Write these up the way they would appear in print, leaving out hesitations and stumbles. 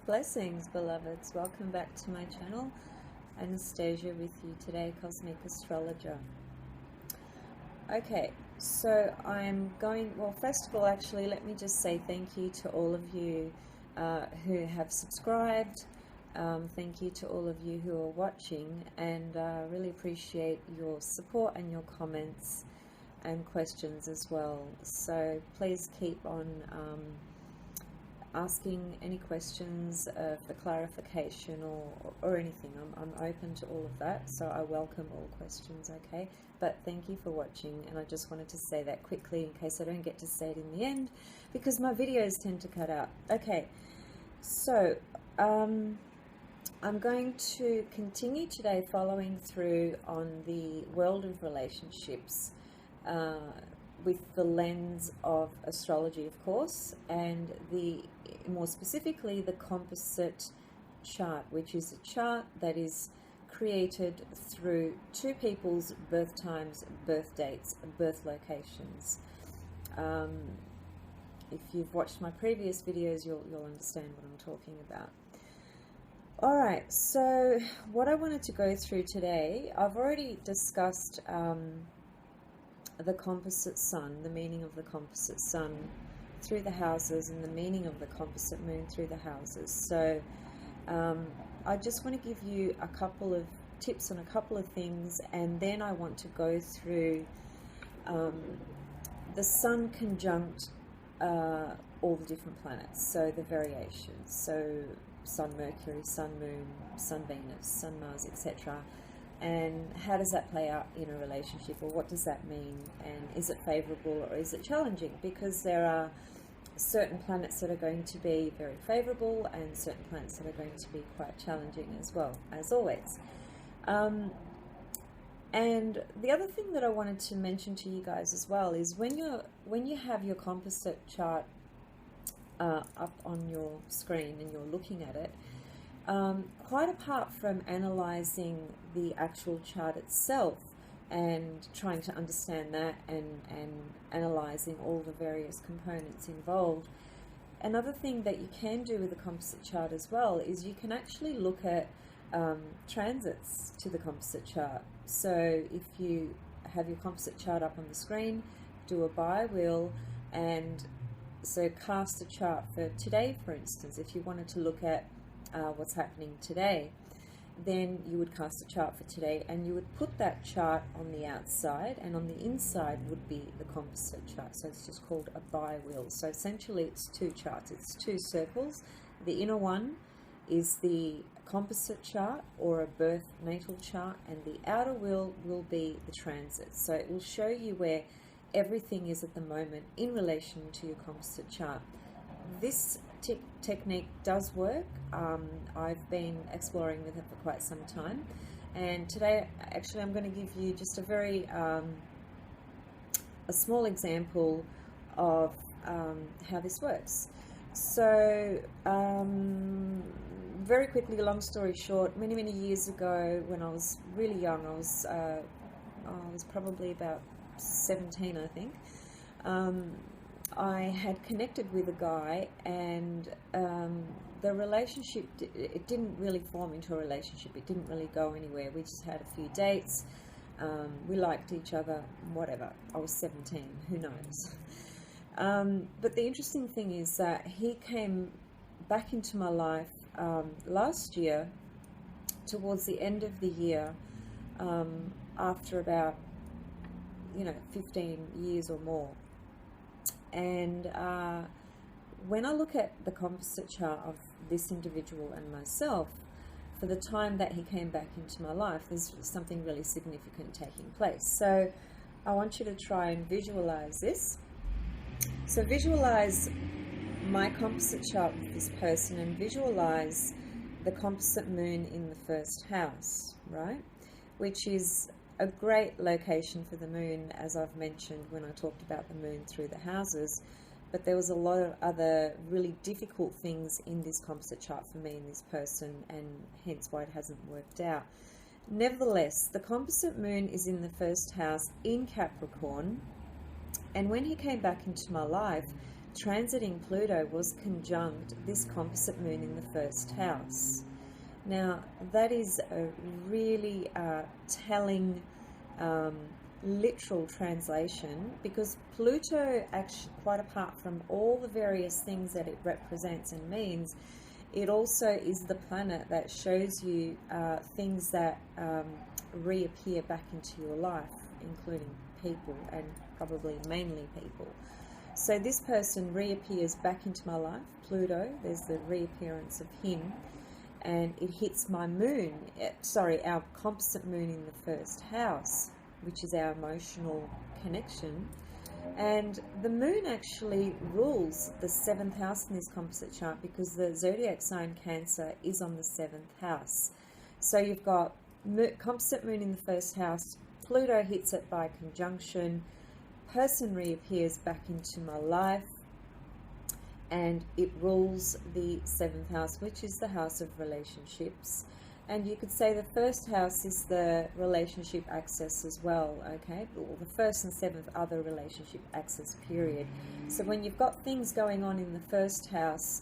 Blessings, beloveds. Welcome back to my channel. Anastasia with you today, Cosmic Astrologer. Okay, so I'm going, well, first of all, actually, let me just say thank you to all of you who have subscribed. Thank you to all of you who are watching, and really appreciate your support and your comments and questions as well. So please keep on asking any questions for clarification or anything. I'm open to all of that, so I welcome all questions, okay? But thank you for watching, and I just wanted to say that quickly in case I don't get to say it in the end, because my videos tend to cut out. Okay, so I'm going to continue today following through on the world of relationships with the lens of astrology, of course, and more specifically the Composite Chart, which is a chart that is created through two people's birth times, birth dates, birth locations. If you've watched my previous videos, you'll understand what I'm talking about. Alright, so what I wanted to go through today, I've already discussed the composite sun, the meaning of the composite sun through the houses, and the meaning of the composite moon through the houses. So I just want to give you a couple of tips on a couple of things, and then I want to go through the sun conjunct all the different planets, so the variations, so sun Mercury, sun moon, sun Venus, sun Mars, etc. And how does that play out in a relationship, or what does that mean, and is it favorable or is it challenging? Because there are certain planets that are going to be very favorable and certain planets that are going to be quite challenging as well, as always. And the other thing that I wanted to mention to you guys as well is when you have your composite chart up on your screen and you're looking at it, quite apart from analyzing the actual chart itself and trying to understand that and analyzing all the various components involved, another thing that you can do with the composite chart as well is you can actually look at transits to the composite chart. So if you have your composite chart up on the screen, do a by wheel, and so cast a chart for today, for instance. If you wanted to look at what's happening today, then you would cast a chart for today, and you would put that chart on the outside, and on the inside would be the composite chart. So it's just called a by wheel. So essentially it's two charts, it's two circles. The inner one is the composite chart or a birth natal chart, and the outer wheel will be the transit. So it will show you where everything is at the moment in relation to your composite chart. This technique does work. I've been exploring with it for quite some time, and today actually I'm going to give you just a very a small example of how this works. So very quickly, long story short, many years ago when I was really young, I was probably about 17, I think. I had connected with a guy, and the relationship, it didn't really form into a relationship. It didn't really go anywhere. We just had a few dates. We liked each other, whatever. I was 17, who knows? But the interesting thing is that he came back into my life last year, towards the end of the year, after about 15 years or more. And when I look at the composite chart of this individual and myself, for the time that he came back into my life, there's something really significant taking place. So I want you to try and visualize this. So visualize my composite chart with this person, and visualize the composite moon in the first house, right? Which is a great location for the moon, as I've mentioned when I talked about the moon through the houses. But there was a lot of other really difficult things in this composite chart for me and this person, and hence why it hasn't worked out. Nevertheless, the composite moon is in the first house in Capricorn, and when he came back into my life, transiting Pluto was conjunct this composite moon in the first house. Now, that is a really telling literal translation, because Pluto, actually, quite apart from all the various things that it represents and means, it also is the planet that shows you things that reappear back into your life, including people, and probably mainly people. So this person reappears back into my life, Pluto. There's the reappearance of him, and it hits my moon, our composite moon in the first house, which is our emotional connection. And the moon actually rules the 7th house in this composite chart, because the zodiac sign Cancer is on the 7th house. So you've got composite moon in the first house, Pluto hits it by conjunction, person reappears back into my life, and it rules the 7th house, which is the house of relationships. And you could say the first house is the relationship axis as well, okay? Well, the 1st and 7th are the relationship axis period. So when you've got things going on in the first house,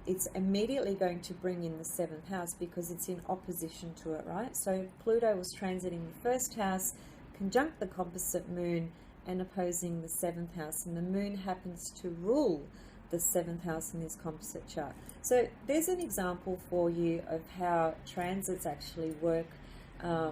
it's immediately going to bring in the 7th house, because it's in opposition to it, right? So Pluto was transiting the first house, conjunct the composite moon, and opposing the 7th house. And the moon happens to rule the 7th house in this composite chart. So there's an example for you of how transits actually work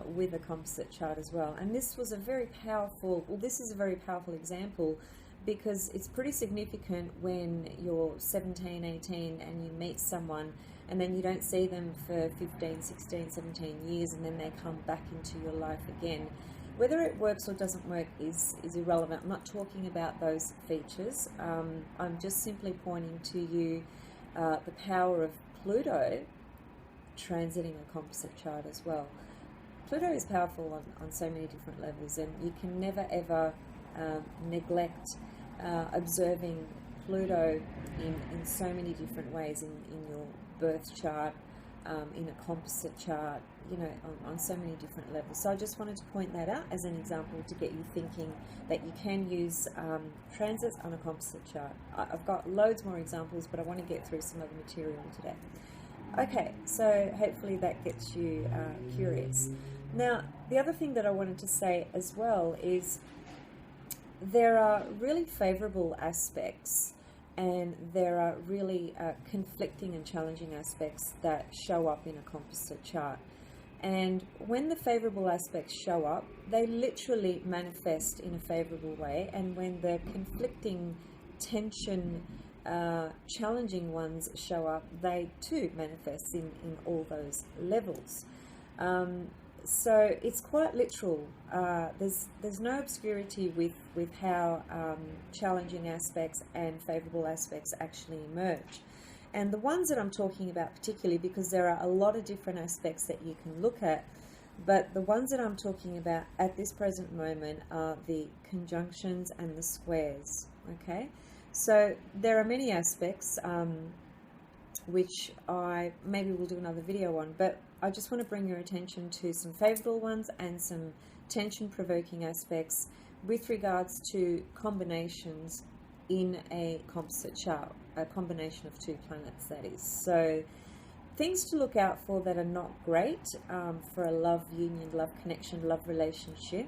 with a composite chart as well. And this was a very powerful, this is a very powerful example, because it's pretty significant when you're 17, 18 and you meet someone and then you don't see them for 15, 16, 17 years, and then they come back into your life again. Whether it works or doesn't work is irrelevant. I'm not talking about those features. I'm just simply pointing to you the power of Pluto transiting a composite chart as well. Pluto is powerful on so many different levels, and you can never ever neglect observing Pluto in so many different ways in your birth chart, in a composite chart, you know, on so many different levels. So I just wanted to point that out as an example to get you thinking that you can use transits on a composite chart. I've got loads more examples, but I want to get through some of the material today. Okay, so hopefully that gets you curious. Now, the other thing that I wanted to say as well is there are really favorable aspects, and there are really conflicting and challenging aspects that show up in a composite chart. And when the favorable aspects show up, they literally manifest in a favorable way. And when the conflicting, tension, challenging ones show up, they too manifest in all those levels. So it's quite literal. There's no obscurity with how challenging aspects and favorable aspects actually emerge. And the ones that I'm talking about particularly, because there are a lot of different aspects that you can look at, but the ones that I'm talking about at this present moment are the conjunctions and the squares, okay? So there are many aspects which I maybe will do another video on, but I just want to bring your attention to some favorable ones and some tension-provoking aspects with regards to combinations in a composite chart, a combination of two planets, that is. So things to look out for that are not great for a love union, love connection, love relationship.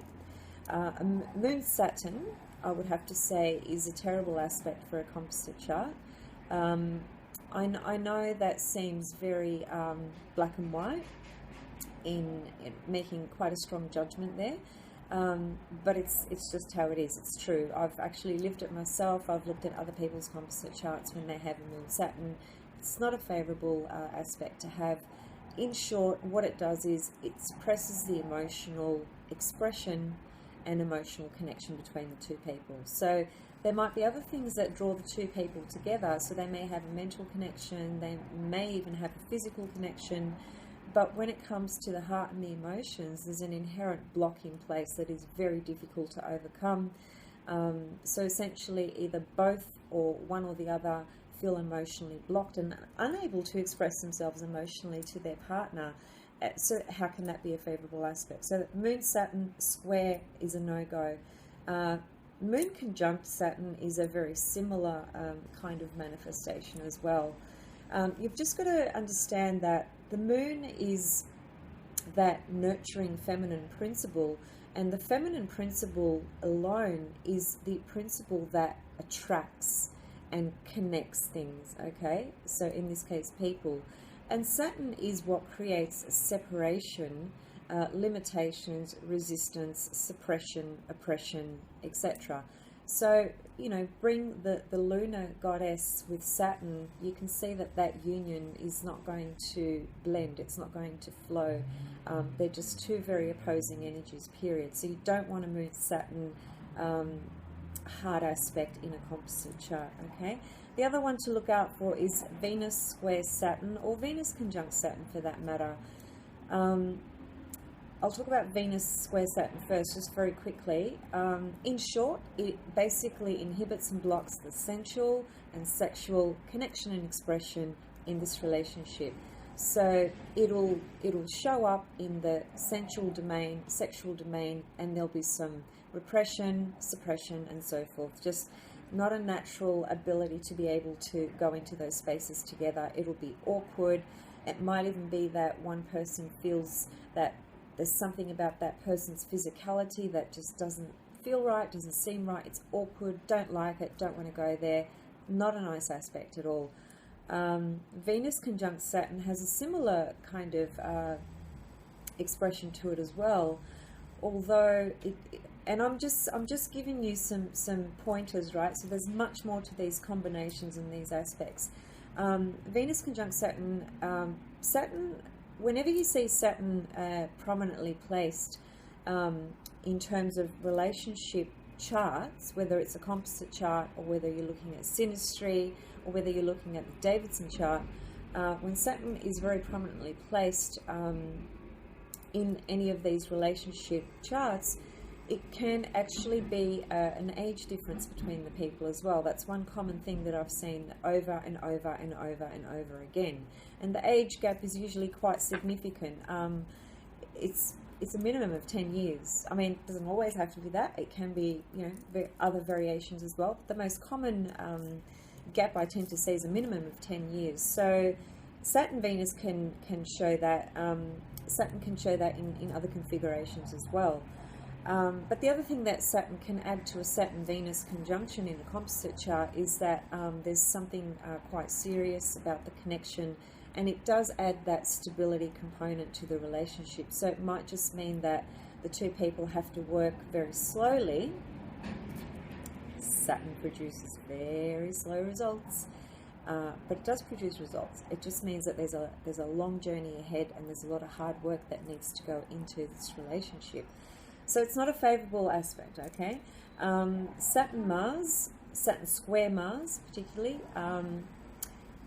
Moon Saturn, I would have to say, is a terrible aspect for a composite chart. I know that seems very black and white in making quite a strong judgment there, but it's just how it is. It's true. I've actually lived it myself. I've looked at other people's composite charts when they have a Moon Saturn. It's not a favourable aspect to have. In short, what it does is it suppresses the emotional expression and emotional connection between the two people. So there might be other things that draw the two people together. So they may have a mental connection, they may even have a physical connection, but when it comes to the heart and the emotions, there's an inherent block in place that is very difficult to overcome. So essentially either both or one or the other feel emotionally blocked and unable to express themselves emotionally to their partner. So how can that be a favourable aspect? So Moon Saturn square is a no-go. Moon conjunct Saturn is a very similar kind of manifestation as well. You've just got to understand that the moon is that nurturing feminine principle, and the feminine principle alone is the principle that attracts and connects things, okay? So in this case, people. And Saturn is what creates separation, limitations, resistance, suppression, oppression, etc. So, you know, bring the lunar goddess with Saturn, you can see that that union is not going to blend, it's not going to flow. They're just two very opposing energies, period. So you don't want to move Saturn hard aspect in a composite chart, okay? The other one to look out for is Venus square Saturn, or Venus conjunct Saturn for that matter. I'll talk about Venus square Saturn first, just very quickly. In short, it basically inhibits and blocks the sensual and sexual connection and expression in this relationship. So it'll show up in the sensual domain, sexual domain, and there'll be some repression, suppression, and so forth. Just not a natural ability to be able to go into those spaces together. It'll be awkward. It might even be that one person feels that there's something about that person's physicality that just doesn't feel right, doesn't seem right. It's awkward, don't like it, don't want to go there. Not a nice aspect at all. Venus conjunct Saturn has a similar kind of expression to it as well, although and I'm just giving you some pointers, right? So there's much more to these combinations and these aspects. Venus conjunct Saturn, whenever you see Saturn prominently placed in terms of relationship charts, whether it's a composite chart or whether you're looking at synastry or whether you're looking at the Davidson chart, when Saturn is very prominently placed in any of these relationship charts, it can actually be an age difference between the people as well. That's one common thing that I've seen over and over and over and over again. And the age gap is usually quite significant. It's a minimum of 10 years. I mean, it doesn't always have to be that. It can be, you know, other variations as well. But the most common gap I tend to see is a minimum of 10 years. So Saturn Venus can show that. Saturn can show that in other configurations as well. But the other thing that Saturn can add to a Saturn-Venus conjunction in a composite chart is that there's something quite serious about the connection, and it does add that stability component to the relationship. So it might just mean that the two people have to work very slowly. Saturn produces very slow results, but it does produce results. It just means that there's a long journey ahead, and there's a lot of hard work that needs to go into this relationship. So it's not a favorable aspect, okay? Saturn square Mars particularly,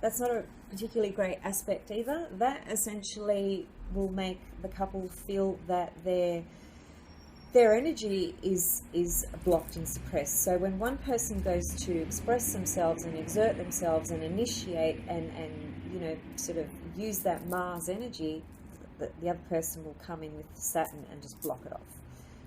that's not a particularly great aspect either. That essentially will make the couple feel that their energy is blocked and suppressed. So when one person goes to express themselves and exert themselves and initiate and you know, sort of use that Mars energy, the other person will come in with Saturn and just block it off.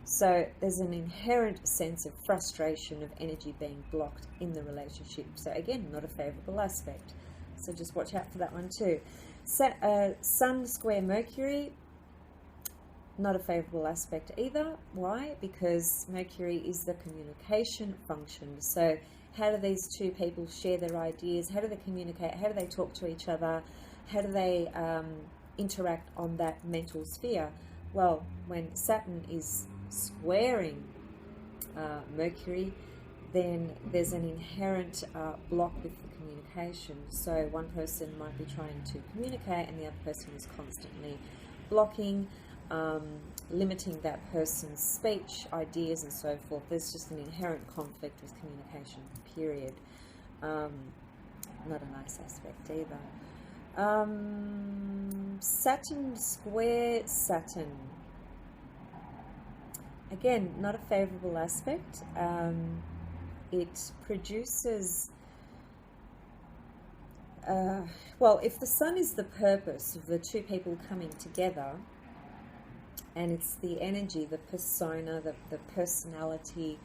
So there's an inherent sense of frustration of energy being blocked in the relationship. So again, not a favorable aspect. So just watch out for that one too. Sun square Mercury, not a favorable aspect either. Why? Because Mercury is the communication function. So how do these two people share their ideas? How do they communicate? How do they talk to each other? How do they interact on that mental sphere? Well, when Saturn is squaring Mercury, then there's an inherent block with the communication. So one person might be trying to communicate and the other person is constantly blocking, limiting that person's speech, ideas, and so forth. There's just an inherent conflict with communication, period. Not a nice aspect either. Saturn square Saturn. Again, not a favorable aspect. It produces, well, if the sun is the purpose of the two people coming together, and it's the energy, the persona, the personality,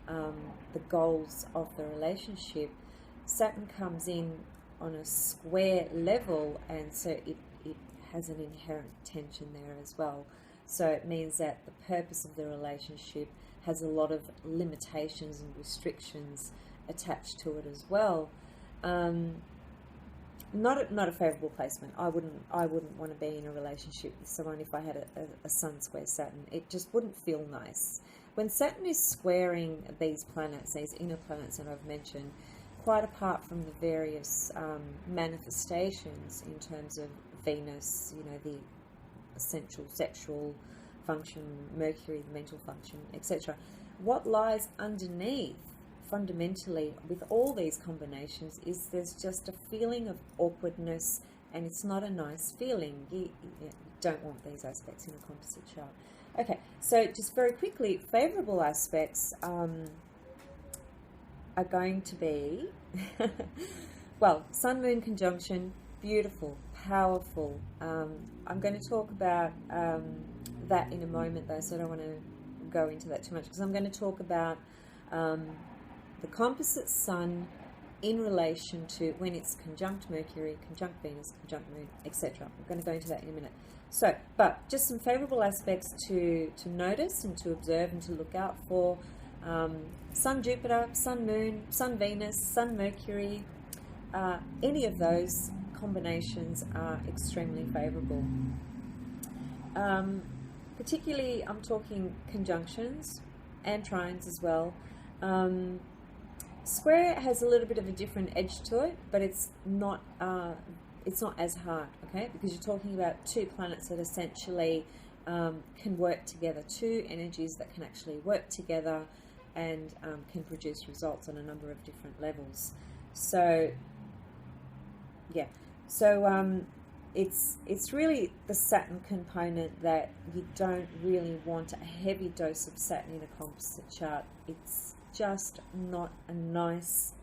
the goals of the relationship, Saturn comes in on a square level, and so it has an inherent tension there as well. So it means that the purpose of the relationship has a lot of limitations and restrictions attached to it as well. Not a favourable placement. I wouldn't want to be in a relationship with someone if I had a Sun square Saturn. It just wouldn't feel nice. When Saturn is squaring these planets, these inner planets that I've mentioned, quite apart from the various manifestations in terms of Venus, you know, the essential sexual function, Mercury, the mental function, etc. What lies underneath, fundamentally, with all these combinations is there's just a feeling of awkwardness, and it's not a nice feeling. You don't want these aspects in a composite chart. Okay, so just very quickly, favourable aspects are going to be, well, Sun-Moon conjunction, beautiful, powerful. I'm going to talk about that in a moment, though, so I don't want to go into that too much, because I'm going to talk about the composite Sun in relation to when it's conjunct Mercury, conjunct Venus, conjunct Moon, etc. I'm going to go into that in a minute. So, but just some favourable aspects to notice and to observe and to look out for. Sun Jupiter, Sun Moon, Sun Venus, Sun Mercury, any of those combinations are extremely favourable. Particularly, I'm talking conjunctions and trines as well. Square has a little bit of a different edge to it, but it's not as hard, okay? Because you're talking about two planets that essentially can work together, two energies that can actually work together and can produce results on a number of different levels. So, yeah. So it's really the Saturn component that you don't really want a heavy dose of Saturn in a composite chart. It's just not a nice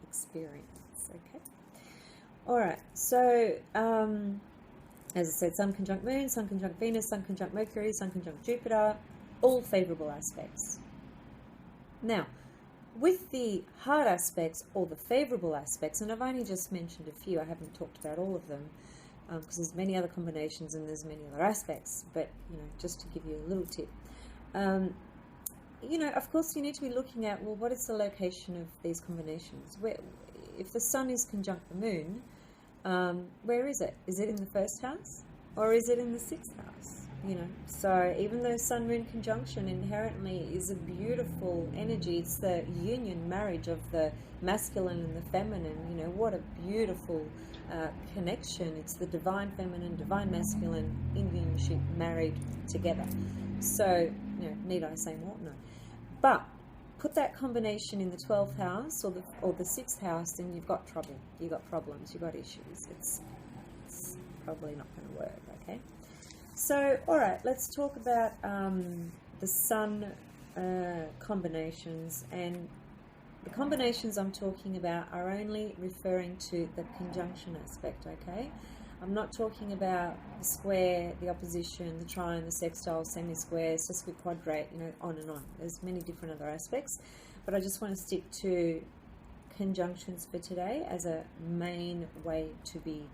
experience, okay? Alright, so as I said, Sun conjunct Moon, Sun conjunct Venus, Sun conjunct Mercury, Sun conjunct Jupiter, all favourable aspects. Now, with the hard aspects or the favourable aspects, and I've only just mentioned a few, I haven't talked about all of them, because there's many other combinations and there's many other aspects, but, you know, just to give you a little tip. You know, of course, you need to be looking at, well, what is the location of these combinations? Where, if the Sun is conjunct the Moon, where is it? Is it in the first house or is it in the sixth house? You know, so even though Sun-Moon conjunction inherently is a beautiful energy, it's the union marriage of the masculine and the feminine. You know, what a beautiful connection. It's the divine feminine, divine masculine in unionship married together. So, you know, need I say more? No. But put that combination in the 12th house or the 6th house, then you've got trouble. You've got problems. You've got issues. It's probably not going to work, okay? So, all right, let's talk about the Sun combinations. And the combinations I'm talking about are only referring to the conjunction aspect, okay? I'm not talking about the square, the opposition, the trine, the sextile, semi-square, sesquiquadrate, you know, on and on. There's many different other aspects, but I just want to stick to conjunctions for today as a main way to be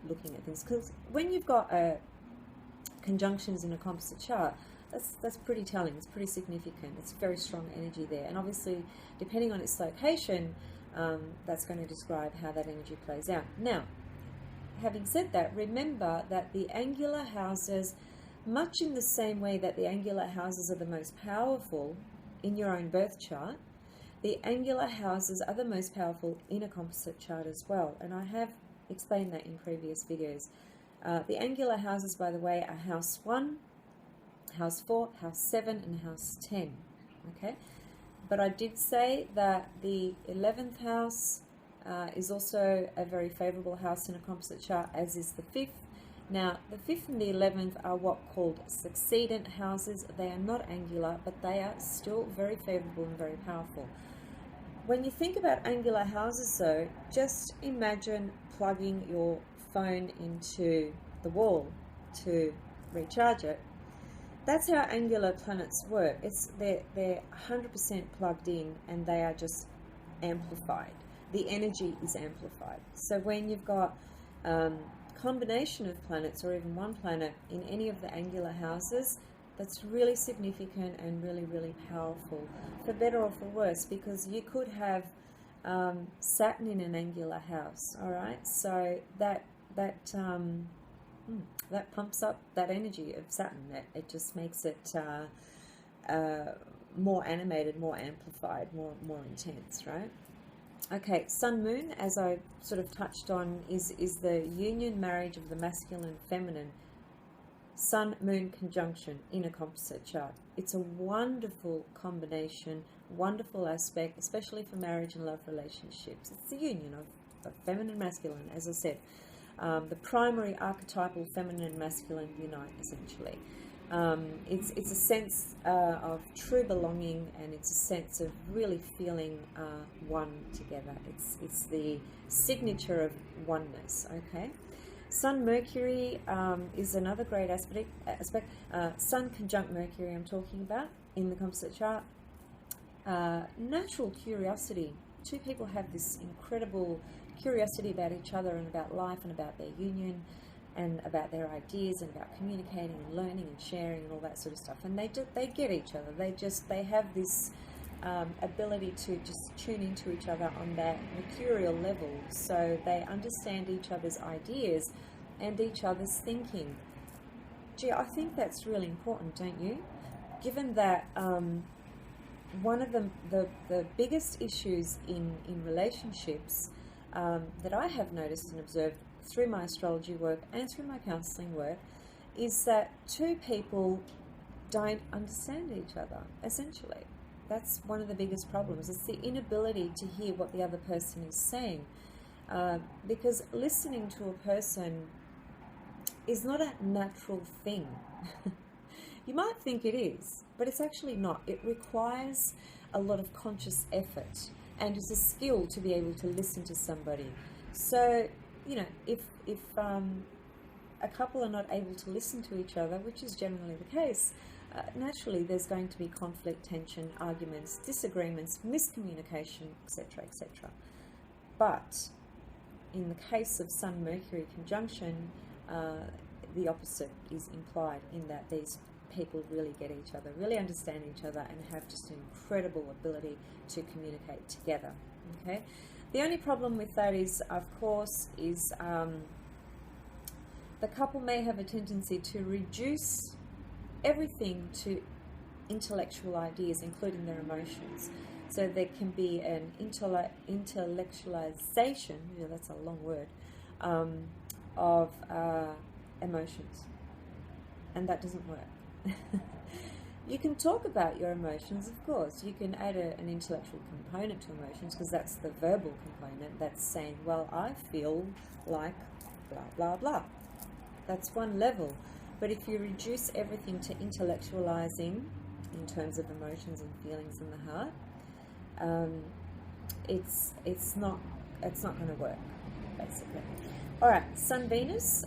looking at things. Because when you've got conjunctions in a composite chart, that's pretty telling. It's pretty significant. It's very strong energy there, and obviously, depending on its location, that's going to describe how that energy plays out. Now, having said that, remember that the angular houses, much in the same way that the angular houses are the most powerful in your own birth chart, the angular houses are the most powerful in a composite chart as well, and I have explained that in previous videos. The angular houses, by the way, are House 1, House 4, House 7, and House 10, okay? But I did say that the 11th house is also a very favourable house in a composite chart, as is the 5th. Now, the 5th and the 11th are what called succedent houses. They are not angular, but they are still very favourable and very powerful. When you think about angular houses, though, just imagine plugging your phone into the wall to recharge it. that's how angular planets work. They're 100% plugged in, and they are just amplified. The energy is amplified. So when you've got combination of planets, or even one planet in any of the angular houses, that's really significant and really, really powerful, for better or for worse, because you could have Saturn in an angular house. All right, so that pumps up that energy of Saturn. It just makes it more animated, more amplified, more intense, right? Okay, Sun Moon, as I sort of touched on, is the union, marriage of the masculine and feminine. Sun Moon conjunction in a composite chart. It's a wonderful combination, wonderful aspect, especially for marriage and love relationships. It's the union of feminine and masculine, as I said. The primary archetypal feminine and masculine unite, essentially. It's a sense of true belonging, and it's a sense of really feeling one together. It's the signature of oneness, okay? Sun Mercury is another great aspect. Sun conjunct Mercury I'm talking about in the composite chart. Natural curiosity. Two people have this incredible curiosity about each other and about life and about their union and about their ideas and about communicating and learning and sharing and all that sort of stuff. And they get each other. They have this ability to just tune into each other on that mercurial level, so they understand each other's ideas and each other's thinking. Gee, I think that's really important, don't you? Given that one of the biggest issues in relationships that I have noticed and observed through my astrology work and through my counselling work is that two people don't understand each other, essentially. That's one of the biggest problems. It's the inability to hear what the other person is saying. Because listening to a person is not a natural thing. You might think it is, but it's actually not. It requires a lot of conscious effort, and it's a skill to be able to listen to somebody. So, you know, if a couple are not able to listen to each other, which is generally the case, naturally there's going to be conflict, tension, arguments, disagreements, miscommunication, etc., etc. But in the case of Sun-Mercury conjunction, the opposite is implied, in that these people really get each other, really understand each other, and have just an incredible ability to communicate together. Okay. The only problem with that is, of course, the couple may have a tendency to reduce everything to intellectual ideas, including their emotions. So there can be an intellectualization, yeah, that's a long word, of emotions. And that doesn't work. You can talk about your emotions, of course. You can add an intellectual component to emotions, because that's the verbal component. That's saying, well, I feel like blah, blah, blah. That's one level. But if you reduce everything to intellectualizing in terms of emotions and feelings in the heart, it's not going to work, basically. All right, Sun-Venus,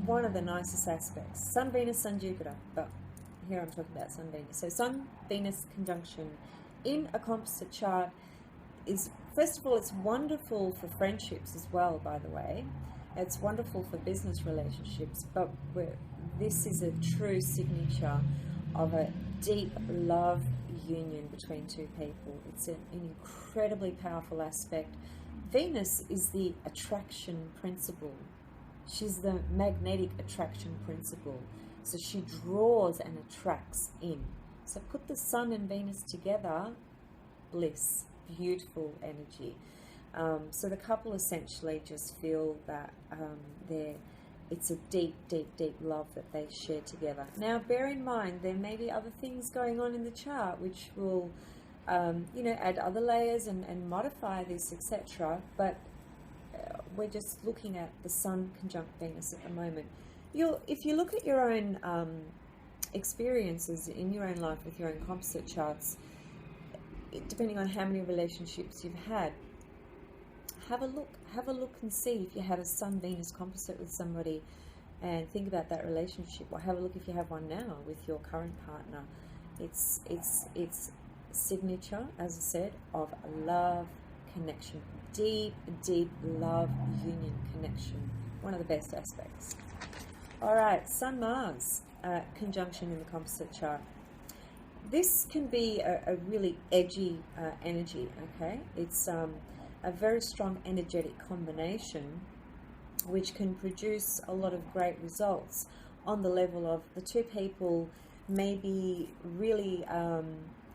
one of the nicest aspects. Sun-Venus, Sun-Jupiter, but here I'm talking about Sun-Venus. So Sun-Venus conjunction in a composite chart is, first of all, it's wonderful for friendships as well, by the way. It's wonderful for business relationships, but this is a true signature of a deep love union between two people. It's an incredibly powerful aspect. Venus is the attraction principle. She's the magnetic attraction principle. So she draws and attracts in. So put the Sun and Venus together, bliss, beautiful energy. So the couple essentially just feel that it's a deep, deep, deep love that they share together. Now, bear in mind, there may be other things going on in the chart which will, add other layers and modify this, etc. But we're just looking at the Sun conjunct Venus at the moment. If you look at your own experiences in your own life with your own composite charts, depending on how many relationships you've had, have a look and see if you had a Sun-Venus composite with somebody, and think about that relationship. Well, have a look if you have one now with your current partner. It's signature, as I said, of love, connection, deep love, union, connection. One of the best aspects. All right, Sun Mars conjunction in the composite chart. This can be a really edgy energy. Okay, it's a very strong energetic combination, which can produce a lot of great results on the level of the two people maybe really,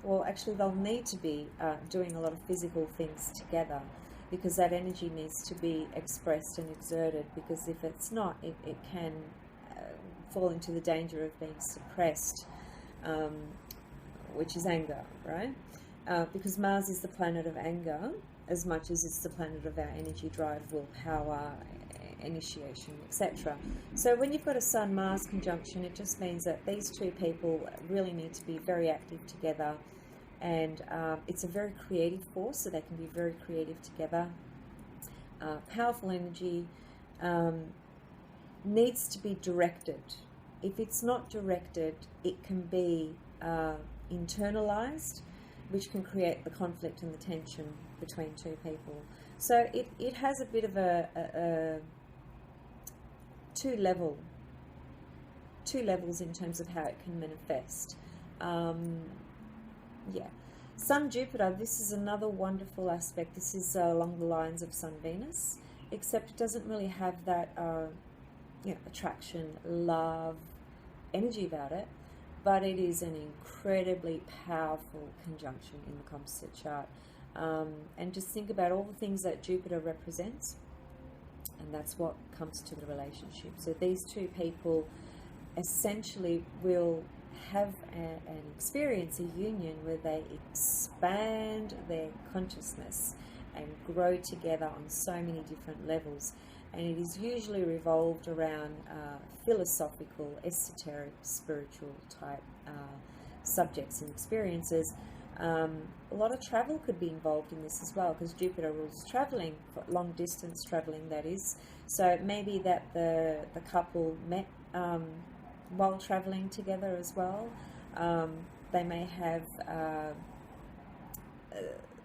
well, actually they'll need to be doing a lot of physical things together, because that energy needs to be expressed and exerted, because if it's not, it can fall into the danger of being suppressed, which is anger, right? Because Mars is the planet of anger as much as it's the planet of our energy, drive, willpower, initiation, etc. So when you've got a Sun-Mars conjunction, it just means that these two people really need to be very active together, and it's a very creative force, so they can be very creative together. Powerful energy, needs to be directed. If it's not directed, it can be internalized, which can create the conflict and the tension between two people. So it has a bit of a two levels in terms of how it can manifest. Yeah. Sun Jupiter, this is another wonderful aspect. This is along the lines of Sun Venus, except it doesn't really have that attraction, love, energy about it, but it is an incredibly powerful conjunction in the composite chart. And just think about all the things that Jupiter represents, and that's what comes to the relationship. So these two people essentially will have an experience, a union, where they expand their consciousness and grow together on so many different levels. And it is usually revolved around philosophical, esoteric, spiritual type subjects and experiences. A lot of travel could be involved in this as well, because Jupiter rules traveling, long distance traveling, that is. So maybe that the couple met while traveling together as well. They may have a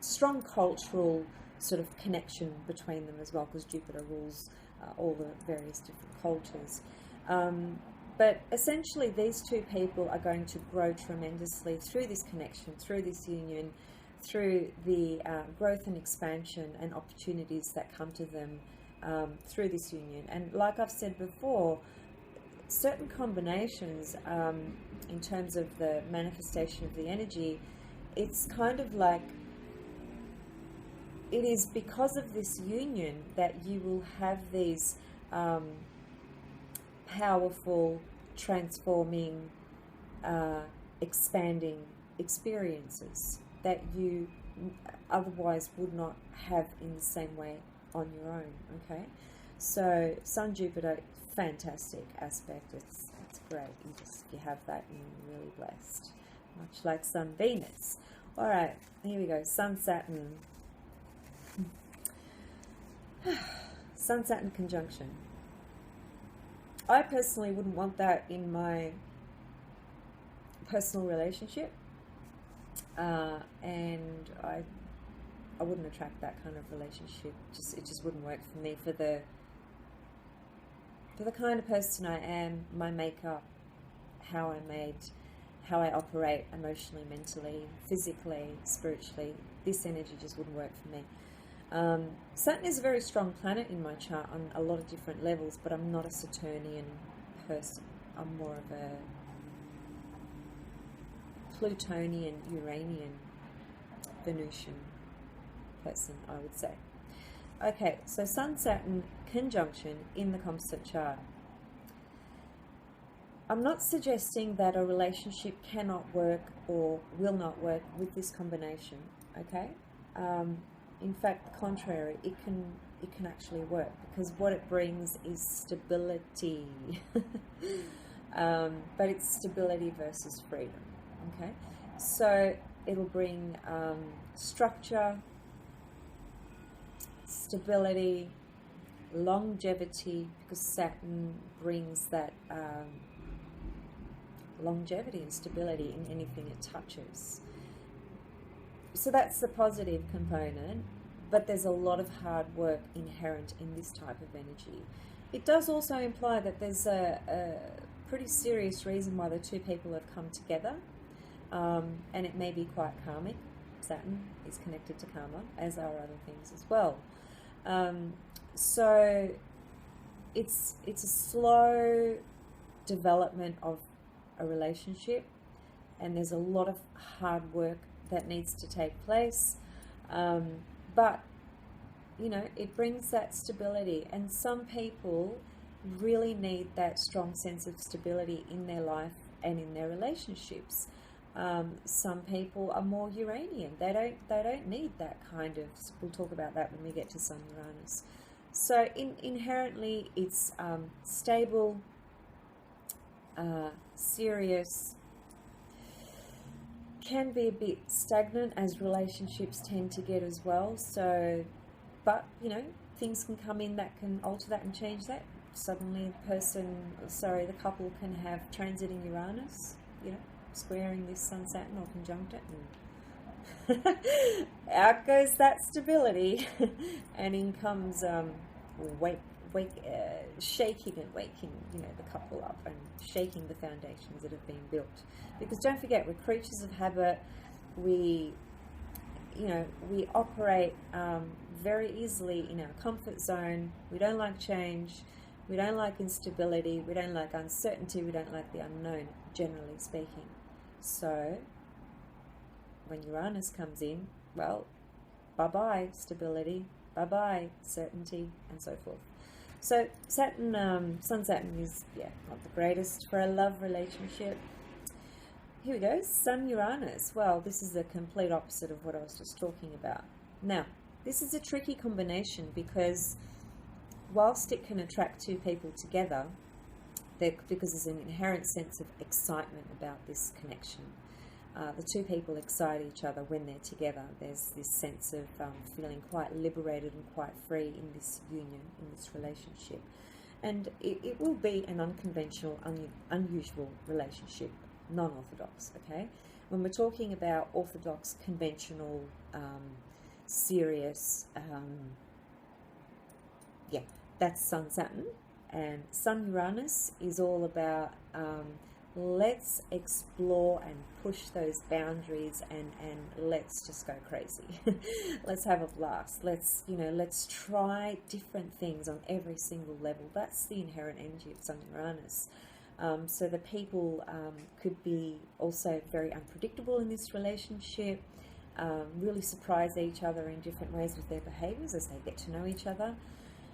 strong cultural sort of connection between them as well, because Jupiter rules all the various different cultures. But essentially these two people are going to grow tremendously through this connection, through this union, through the growth and expansion and opportunities that come to them through this union. And like I've said before, certain combinations in terms of the manifestation of the energy, it's kind of like, it is because of this union that you will have these powerful, transforming, expanding experiences that you otherwise would not have in the same way on your own. Okay, so Sun Jupiter, fantastic aspect. It's great. If you have that, you're really blessed. Much like Sun Venus. All right, here we go. Sun Saturn. Sun Saturn conjunction. I personally wouldn't want that in my personal relationship, and I wouldn't attract that kind of relationship. It just wouldn't work for me, for the kind of person I am, my makeup, how I'm made, how I operate emotionally, mentally, physically, spiritually. This energy just wouldn't work for me. Saturn is a very strong planet in my chart on a lot of different levels, but I'm not a Saturnian person. I'm more of a Plutonian, Uranian, Venusian person, I would say. Okay, so Sun-Saturn conjunction in the composite chart. I'm not suggesting that a relationship cannot work or will not work with this combination, okay? In fact, the contrary, it can actually work, because what it brings is stability. But it's stability versus freedom, okay? So it'll bring structure, stability, longevity, because Saturn brings that longevity and stability in anything it touches. So that's the positive component, but there's a lot of hard work inherent in this type of energy. It does also imply that there's a pretty serious reason why the two people have come together, and it may be quite karmic. Saturn is connected to karma, as are other things as well. So it's a slow development of a relationship, and there's a lot of hard work that needs to take place, but you know, it brings that stability, and some people really need that strong sense of stability in their life and in their relationships. Some people are more Uranian. They don't need that kind of. We'll talk about that when we get to Sun Uranus. So inherently, it's stable, serious. Can be a bit stagnant, as relationships tend to get as well. So, but you know, things can come in that can alter that and change that. Suddenly, the couple can have transiting Uranus, you know, squaring this Sun Saturn or conjunct it, and out goes that stability, and in comes shaking and waking, you know, the couple up and shaking the foundations that have been built. Because don't forget, we're creatures of habit. We operate very easily in our comfort zone. We don't like change. We don't like instability. We don't like uncertainty. We don't like the unknown, generally speaking. So when Uranus comes in, well, bye-bye stability, bye-bye certainty, and so forth. So Saturn, Sun Saturn is, not the greatest for a love relationship. Here we go, Sun Uranus. Well, this is the complete opposite of what I was just talking about. Now, this is a tricky combination because whilst it can attract two people together, because there's an inherent sense of excitement about this connection. The two people excite each other when they're together. There's this sense of feeling quite liberated and quite free in this union, in this relationship. And it will be an unconventional, unusual relationship, non-orthodox, okay? When we're talking about orthodox, conventional, serious, that's Sun Saturn. And Sun Uranus is all about let's explore and push those boundaries and let's just go crazy. Let's have a blast. Let's try different things on every single level. That's the inherent energy of Sun Uranus. So the people could be also very unpredictable in this relationship, really surprise each other in different ways with their behaviors as they get to know each other.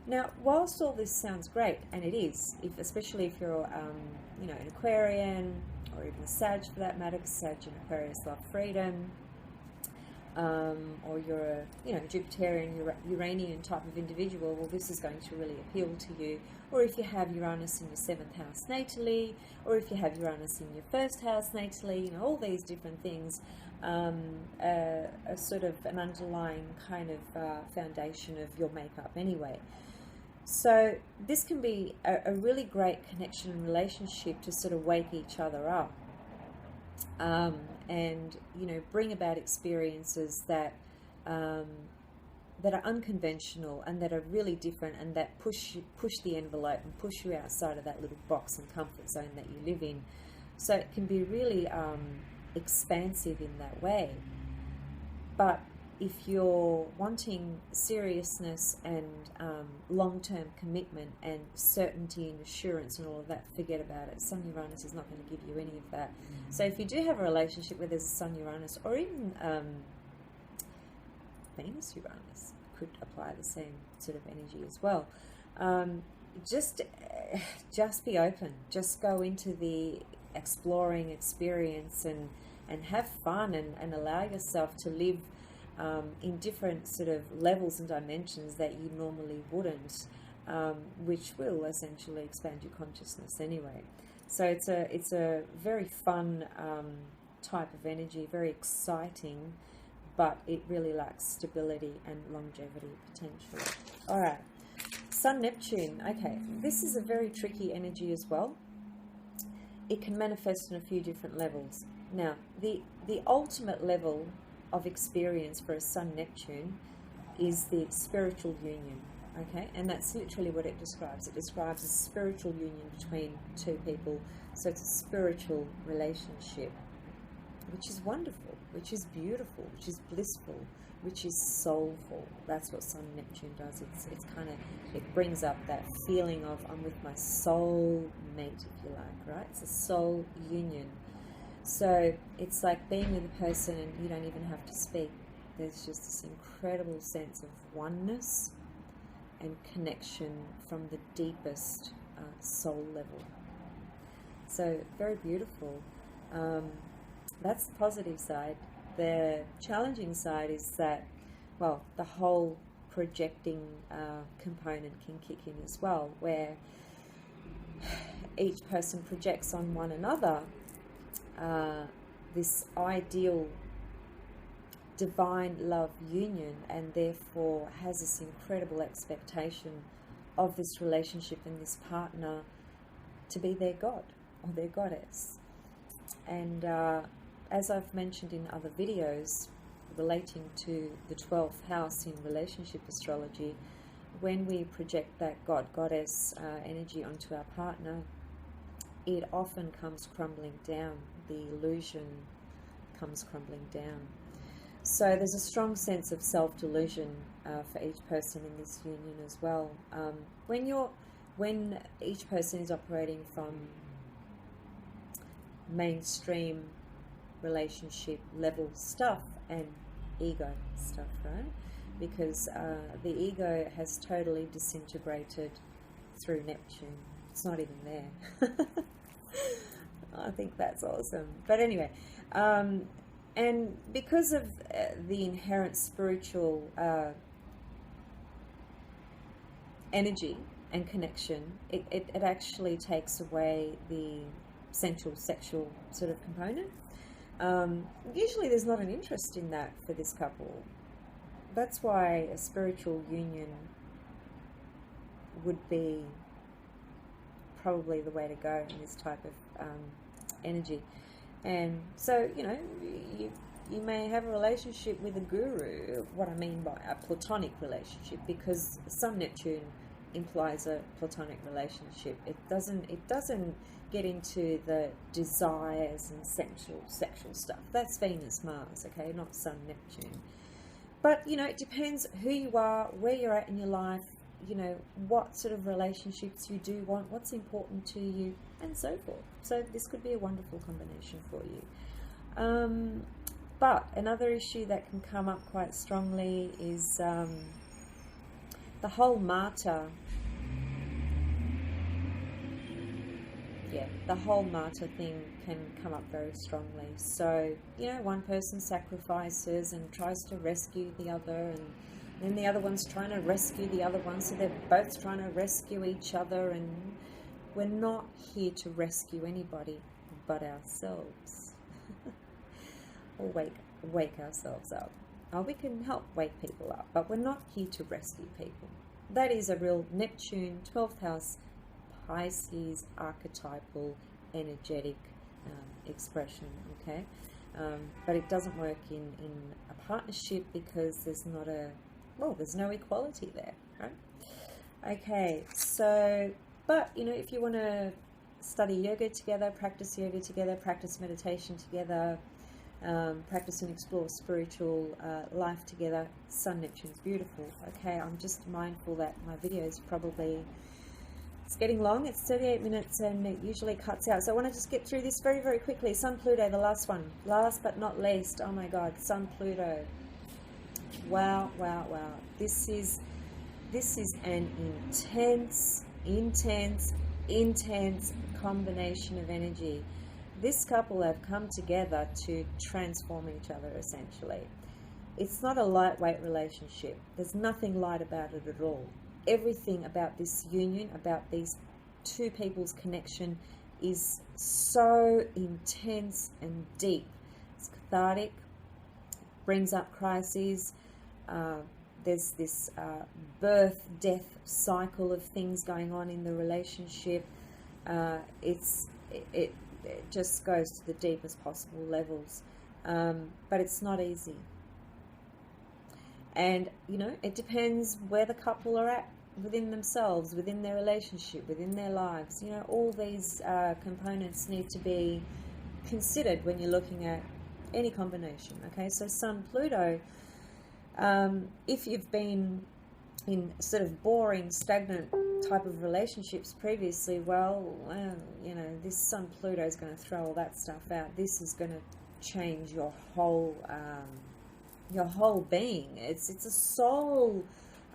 Now, whilst all this sounds great, and it is, especially if you're, an Aquarian, or even a Sag for that matter, because Sag and Aquarius love freedom, or you're a, Jupiterian, Uranian type of individual, well, this is going to really appeal to you. Or if you have Uranus in your 7th house natally, or if you have Uranus in your 1st house natally, all these different things, are sort of an underlying kind of foundation of your makeup anyway. So this can be a really great connection and relationship to sort of wake each other up, and bring about experiences that that are unconventional and that are really different and that push the envelope and push you outside of that little box and comfort zone that you live in. So it can be really expansive in that way. But if you're wanting seriousness and long-term commitment and certainty and assurance and all of that, forget about it. Sun Uranus is not going to give you any of that. So if you do have a relationship where there's a Sun Uranus, or even Venus Uranus, could apply the same sort of energy as well. Just be open. Just go into the exploring experience and have fun and allow yourself to live in different sort of levels and dimensions that you normally wouldn't, which will essentially expand your consciousness anyway. So it's a very fun type of energy, very exciting, but it really lacks stability and longevity potentially. All right, Sun Neptune. Okay, this is a very tricky energy as well. It can manifest on a few different levels. Now, the ultimate level of experience for a Sun Neptune is the spiritual union. Okay, and that's literally what it describes. It describes a spiritual union between two people. So it's a spiritual relationship, which is wonderful, which is beautiful, which is blissful, which is soulful. That's what Sun Neptune does. It's kind of, it brings up that feeling of I'm with my soul mate, if you like, right? It's a soul union. So it's like being with a person and you don't even have to speak. There's just this incredible sense of oneness and connection from the deepest soul level. So very beautiful. That's the positive side. The challenging side is that, well, the whole projecting component can kick in as well, where each person projects on one another this ideal divine love union, and therefore has this incredible expectation of this relationship and this partner to be their god or their goddess. And as I've mentioned in other videos relating to the 12th house in relationship astrology, when we project that god, goddess energy onto our partner, it often comes crumbling down. The illusion comes crumbling down. So there's a strong sense of self-delusion for each person in this union as well. When each person is operating from mainstream relationship level stuff and ego stuff, right? Because the ego has totally disintegrated through Neptune. It's not even there. I think that's awesome. But anyway, and because of the inherent spiritual energy and connection, it actually takes away the sensual, sexual sort of component. Usually there's not an interest in that for this couple. That's why a spiritual union would be probably the way to go in this type of energy. And so, you know, you may have a relationship with a guru, what I mean by a platonic relationship, because Sun Neptune implies a platonic relationship. It doesn't get into the desires and sexual stuff. That's Venus, Mars, okay, not Sun Neptune. But, you know, it depends who you are, where you're at in your life, you know, what sort of relationships you do want, what's important to you, and so forth. So this could be a wonderful combination for you. But another issue that can come up quite strongly is the whole martyr. Yeah, the whole martyr thing can come up very strongly. So, you know, one person sacrifices and tries to rescue the other, and then the other one's trying to rescue the other one, so they're both trying to rescue each other, and we're not here to rescue anybody but ourselves. Or wake ourselves up. We can help wake people up, but we're not here to rescue people. That is a real Neptune, 12th house, Pisces archetypal energetic expression, okay? But it doesn't work in a partnership because there's no equality there, right? Okay, so, but, you know, if you want to study yoga together, practice meditation together, practice and explore spiritual life together, Sun Neptune's beautiful. Okay, I'm just mindful that my video is probably, it's getting long. It's 38 minutes and it usually cuts out. So I want to just get through this very, very quickly. Sun Pluto, the last one. Last but not least. Oh my God, Sun Pluto. Wow, wow, wow. This is an intense combination of energy. This couple have come together to transform each other, essentially. It's not a lightweight relationship. There's nothing light about it at all. Everything about this union, about these two people's connection, is so intense and deep. It's cathartic, brings up crises, there's this birth-death cycle of things going on in the relationship. It just goes to the deepest possible levels, but it's not easy. And, you know, it depends where the couple are at within themselves, within their relationship, within their lives. You know, all these components need to be considered when you're looking at any combination. Okay, so Sun Pluto, if you've been in sort of boring, stagnant type of relationships previously, well, you know, this Sun Pluto is going to throw all that stuff out. This is going to change your whole being. It's a soul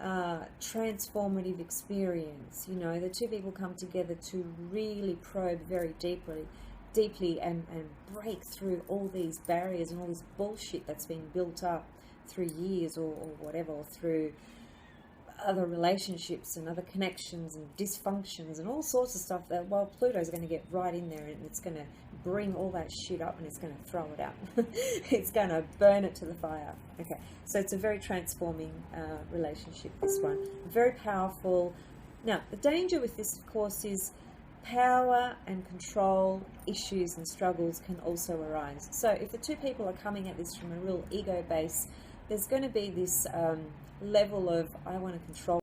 transformative experience. You know, the two people come together to really probe very deeply and break through all these barriers and all this bullshit that's been built up through years or whatever, or through other relationships and other connections and dysfunctions and all sorts of stuff. That, well, Pluto's going to get right in there and it's going to bring all that shit up and it's going to throw it out. It's going to burn it to the fire. Okay, so it's a very transforming relationship, this one. Very powerful. Now, the danger with this, of course, is power and control issues and struggles can also arise. So if the two people are coming at this from a real ego base, there's going to be this level of, I want to control